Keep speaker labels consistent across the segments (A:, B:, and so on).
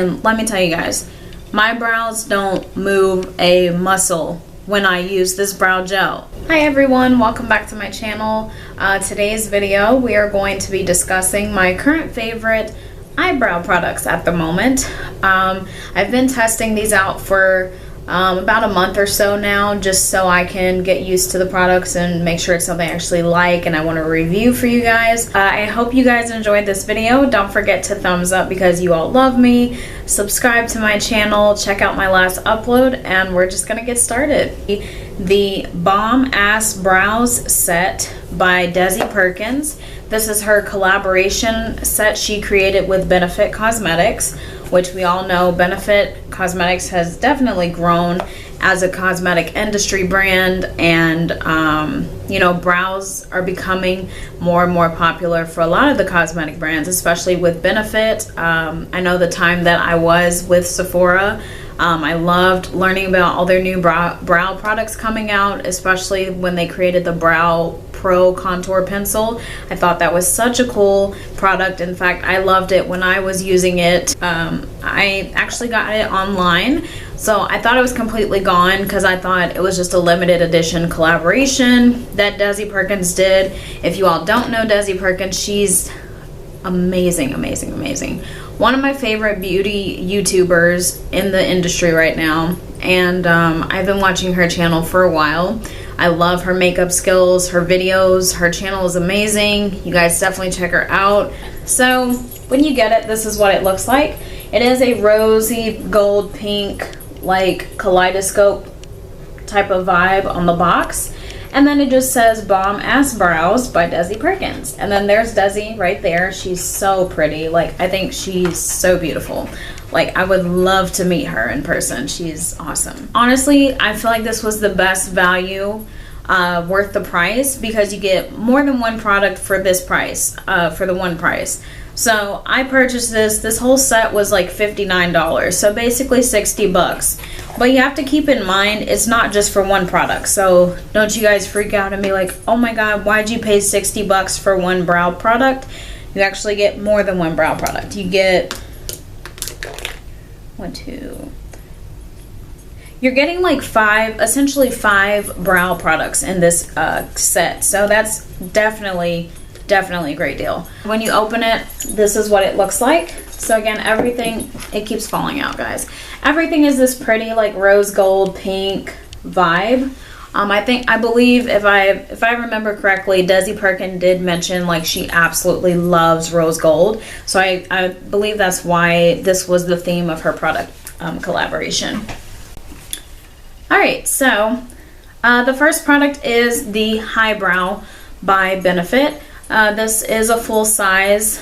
A: And let me tell you guys, my brows don't move a muscle when I use this brow gel. Hi everyone, welcome back to my channel. Today's video we are going to be discussing my current favorite eyebrow products at the moment. I've been testing these out for about a month or so now, just so I can get used to the products and make sure it's something I actually like and I want to review for you guys. I hope you guys enjoyed this video. Don't forget to thumbs up because you all love me. Subscribe to my channel, check out my last upload, and we're just gonna get started. The Bomb Ass Brows set by DESI Perkins. This is her collaboration set she created with Benefit Cosmetics, which we all know Benefit Cosmetics has definitely grown as a cosmetic industry brand, and you know, brows are becoming more and more popular for a lot of the cosmetic brands, especially with Benefit. I know the time that I was with Sephora, I loved learning about all their new brow products coming out, especially when they created the Brow Pro Contour Pencil. I thought that was such a cool product. In fact, I loved it when I was using it. I actually got it online, so I thought it was completely gone because I thought it was just a limited edition collaboration that DESI Perkins did. If you all don't know DESI Perkins, she's amazing, amazing, amazing. One of my favorite beauty YouTubers in the industry right now, and I've been watching her channel for a while. I love her makeup skills, her videos, her channel is amazing. You guys definitely check her out. So when you get it, this is what it looks like. It is a rosy gold pink, like kaleidoscope type of vibe on the box. And then it just says Bomb Ass Brows by DESI Perkins. And then there's DESI right there. She's so pretty. Like, I think she's so beautiful. Like, I would love to meet her in person. She's awesome. Honestly, I feel like this was the best value, worth the price, because you get more than one product for this price, for the one price. So I purchased this whole set was like $59, so basically 60 bucks. But you have to keep in mind, it's not just for one product. So don't you guys freak out and be like, oh my God, why'd you pay 60 bucks for one brow product? You actually get more than one brow product. You get you're getting like essentially five brow products in this set. So that's definitely a great deal. When you open it, this is what it looks like. So again, everything, it keeps falling out, guys. Everything is this pretty like rose gold pink vibe. I believe if I remember correctly, DESI Perkins did mention like she absolutely loves rose gold. So I believe that's why this was the theme of her product collaboration. All right, so the first product is the Highbrow by Benefit. This is a full size,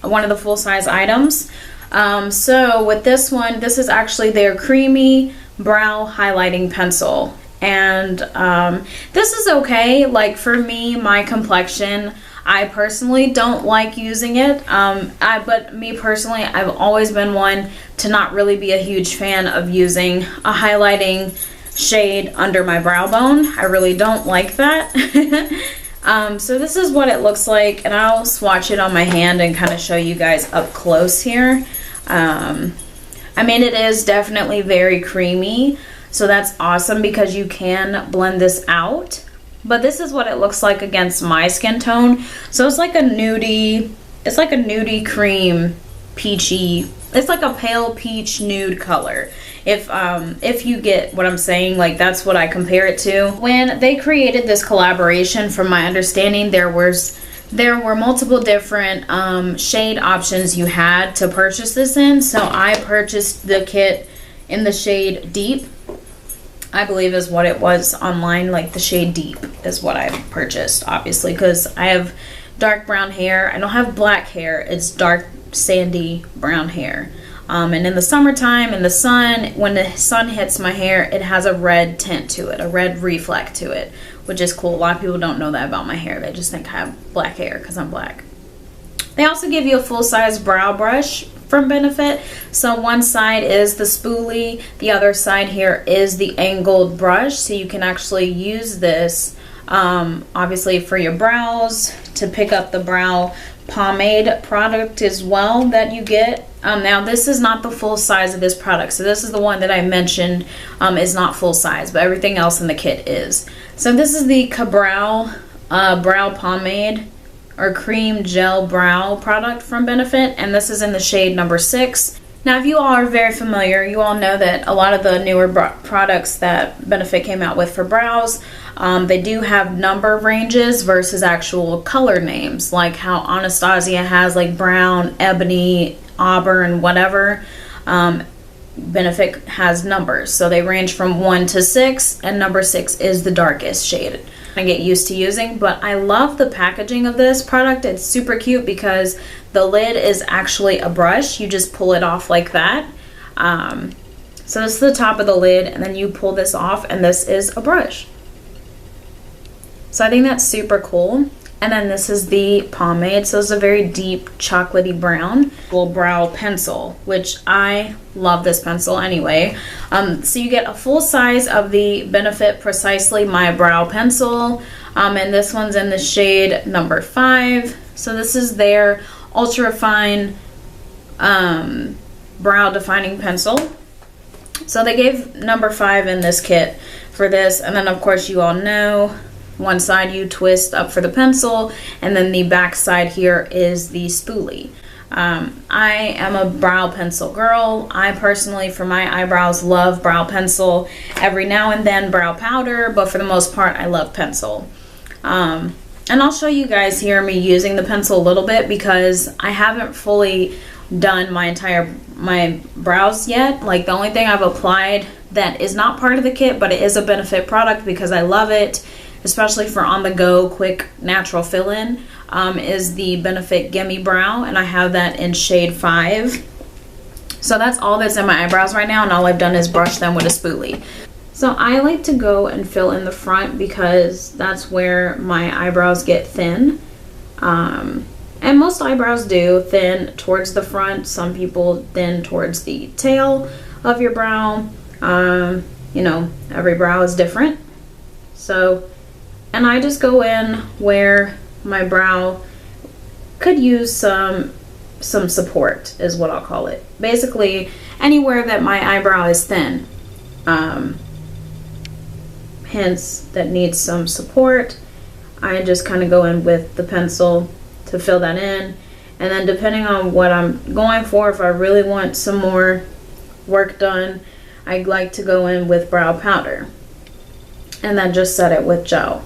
A: one of the full size items. So with this one, this is actually their creamy brow highlighting pencil. And this is okay. Like for me, my complexion, I personally don't like using it. But me personally, I've always been one to not really be a huge fan of using a highlighting shade under my brow bone. I really don't like that. So this is what it looks like, and I'll swatch it on my hand and kind of show you guys up close here. I mean, it is definitely very creamy, so that's awesome because you can blend this out. But this is what it looks like against my skin tone. So it's like a nudie, cream, peachy. It's like a pale peach nude color. If you get what I'm saying, like that's what I compare it to. When they created this collaboration, from my understanding, there were multiple different shade options you had to purchase this in. So I purchased the kit in the shade Deep, I believe is what it was online. Like the shade Deep is what I purchased, obviously, because I have dark brown hair. I don't have black hair. It's dark sandy brown hair. And in the summertime, in the sun, when the sun hits my hair, it has a red tint to it, a red reflect to it, which is cool. A lot of people don't know that about my hair. They just think I have black hair because I'm black. They also give you a full-size brow brush from Benefit. So one side is the spoolie, the other side here is the angled brush. So you can actually use this obviously for your brows, to pick up the brow pomade product as well that you get. Now this is not the full size of this product, so this is the one that I mentioned is not full size, but everything else in the kit is. So this is the Brow brow pomade or cream gel brow product from Benefit, and this is in the shade number 6. Now if you all are very familiar, you all know that a lot of the newer products that Benefit came out with for brows, they do have number ranges versus actual color names, like how Anastasia has like brown, ebony, auburn, whatever. Benefit has numbers, so they range from 1 to 6, and number 6 is the darkest shade. I get used to using, but I love the packaging of this product. It's super cute because the lid is actually a brush. You just pull it off like that. So this is the top of the lid, and then you pull this off, and this is a brush. So I think that's super cool. And then this is the pomade. So it's a very deep chocolatey brown little brow pencil, which I love this pencil anyway. So you get a full size of the Benefit Precisely My Brow Pencil. And this one's in the shade number 5. So this is their ultra fine brow defining pencil. So they gave number 5 in this kit for this. And then of course you all know, one side you twist up for the pencil, and then the back side here is the spoolie. I am a brow pencil girl. I personally, for my eyebrows, love brow pencil. Every now and then brow powder, but for the most part I love pencil. And I'll show you guys here me using the pencil a little bit because I haven't fully done my brows yet. Like the only thing I've applied that is not part of the kit, but it is a Benefit product because I love it, especially for on-the-go quick natural fill-in, is the Benefit Gimme Brow, and I have that in shade 5. So that's all that's in my eyebrows right now, and all I've done is brush them with a spoolie. So I like to go and fill in the front because that's where my eyebrows get thin. And most eyebrows do thin towards the front. Some people thin towards the tail of your brow. You know, every brow is different. So, and I just go in where my brow could use some support, is what I'll call it. Basically, anywhere that my eyebrow is thin, hence that needs some support, I just kind of go in with the pencil to fill that in. And then depending on what I'm going for, if I really want some more work done, I like to go in with brow powder and then just set it with gel.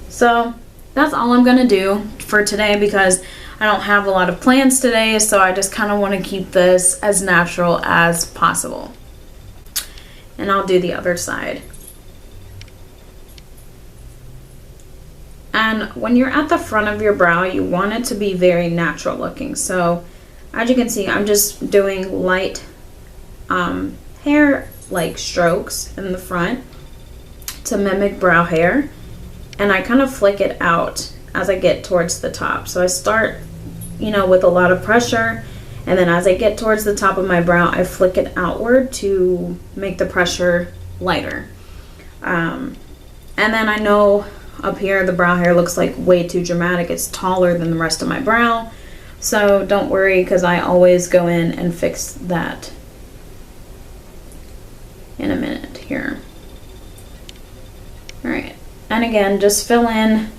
A: So that's all I'm gonna do for today because I don't have a lot of plans today, so I just kind of want to keep this as natural as possible. And I'll do the other side. And when you're at the front of your brow, you want it to be very natural looking. So as you can see, I'm just doing light hair like strokes in the front to mimic brow hair, and I kind of flick it out as I get towards the top. So I start, you know, with a lot of pressure, and then as I get towards the top of my brow, I flick it outward to make the pressure lighter. And then I know up here the brow hair looks like way too dramatic. It's taller than the rest of my brow, so don't worry because I always go in and fix that in a minute here. All right, and again, just fill in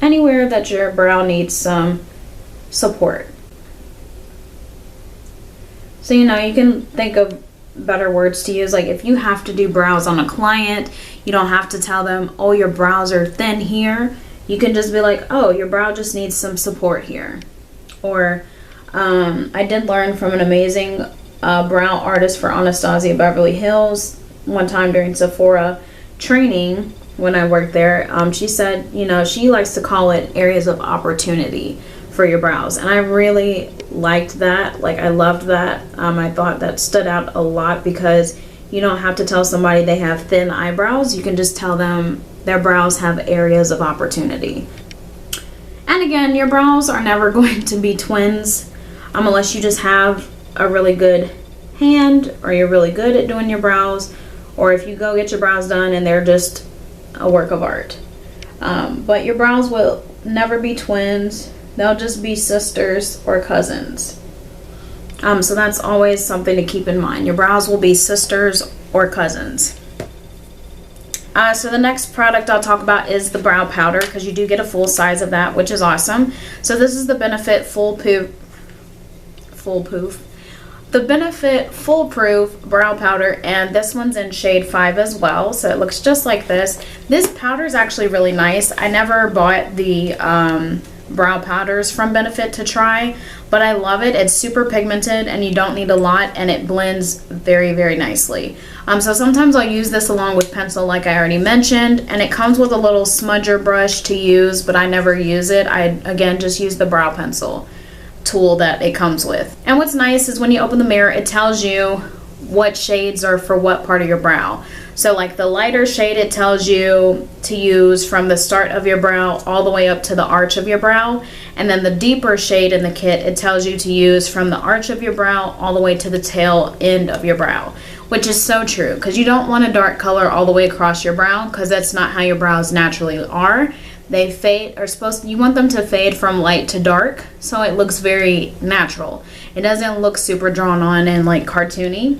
A: anywhere that your brow needs some support. So, you know, you can think of better words to use. Like if you have to do brows on a client, you don't have to tell them, oh, your brows are thin here. You can just be like, oh, your brow just needs some support here. Or I did learn from an amazing brow artist for Anastasia Beverly Hills one time during Sephora training when I worked there. She said, you know, she likes to call it areas of opportunity for your brows, and I really liked that. Like I loved that. I thought that stood out a lot because you don't have to tell somebody they have thin eyebrows. You can just tell them their brows have areas of opportunity. And again, your brows are never going to be twins unless you just have a really good hand, or you're really good at doing your brows, or if you go get your brows done and they're just a work of art. But your brows will never be twins. They'll just be sisters or cousins. So that's always something to keep in mind. Your brows will be sisters or cousins. So the next product I'll talk about is the brow powder, because you do get a full size of that, which is awesome. So this is the Benefit Foolproof. The Benefit Foolproof brow powder, and this one's in shade 5 as well, so it looks just like this. This powder is actually really nice. I never bought the brow powders from Benefit to try, but I love it. It's super pigmented and you don't need a lot, and it blends very, very nicely. So sometimes I'll use this along with pencil like I already mentioned, and it comes with a little smudger brush to use, but I never use it. I again just use the brow pencil tool that it comes with. And what's nice is when you open the mirror, it tells you what shades are for what part of your brow. So like the lighter shade, it tells you to use from the start of your brow all the way up to the arch of your brow. And then the deeper shade in the kit, it tells you to use from the arch of your brow all the way to the tail end of your brow, which is so true, because you don't want a dark color all the way across your brow, because that's not how your brows naturally are. They fade, you want them to fade from light to dark, so it looks very natural. It doesn't look super drawn on and like cartoony.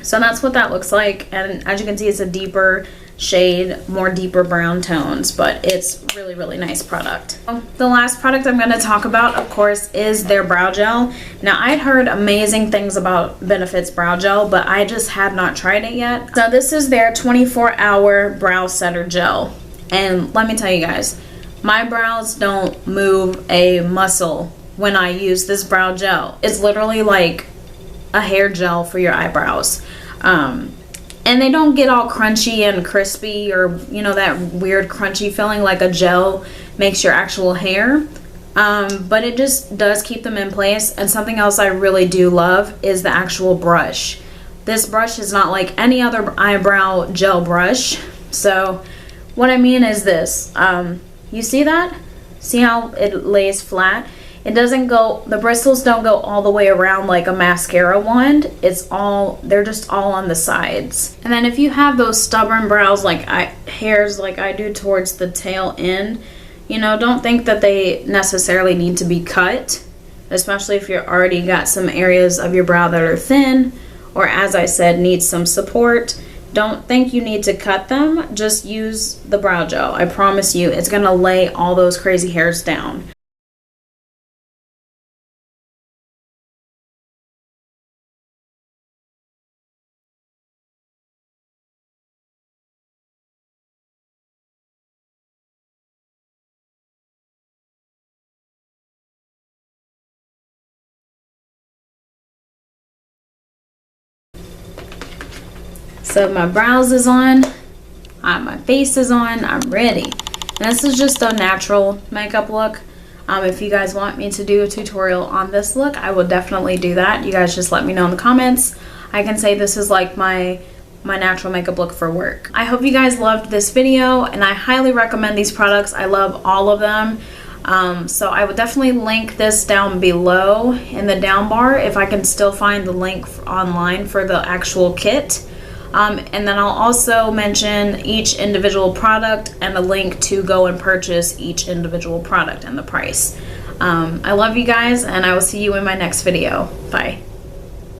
A: So that's what that looks like, and as you can see, it's a deeper shade, more deeper brown tones, but it's really, really nice product. The last product I'm going to talk about, of course, is their brow gel. Now, I'd heard amazing things about Benefit's brow gel, but I just had not tried it yet. So this is their 24-hour brow setter gel, and let me tell you guys, my brows don't move a muscle when I use this brow gel. It's literally like a hair gel for your eyebrows. And they don't get all crunchy and crispy, or you know, that weird crunchy feeling like a gel makes your actual hair, but it just does keep them in place. And something else I really do love is the actual brush. This brush is not like any other eyebrow gel brush. So what I mean is this, you see that? See how it lays flat? It doesn't go, the bristles don't go all the way around like a mascara wand. They're just all on the sides. And then if you have those stubborn brows hairs like I do towards the tail end, you know, don't think that they necessarily need to be cut, especially if you're already got some areas of your brow that are thin, or as I said, need some support. Don't think you need to cut them. Just use the brow gel. I promise you, it's gonna lay all those crazy hairs down. So my brows is on, my face is on, I'm ready. And this is just a natural makeup look. If you guys want me to do a tutorial on this look, I will definitely do that. You guys just let me know in the comments. I can say this is like my natural makeup look for work. I hope you guys loved this video, and I highly recommend these products. I love all of them. So I would definitely link this down below in the down bar if I can still find the link online for the actual kit. And then I'll also mention each individual product and a link to go and purchase each individual product and the price. I love you guys, and I will see you in my next video. Bye.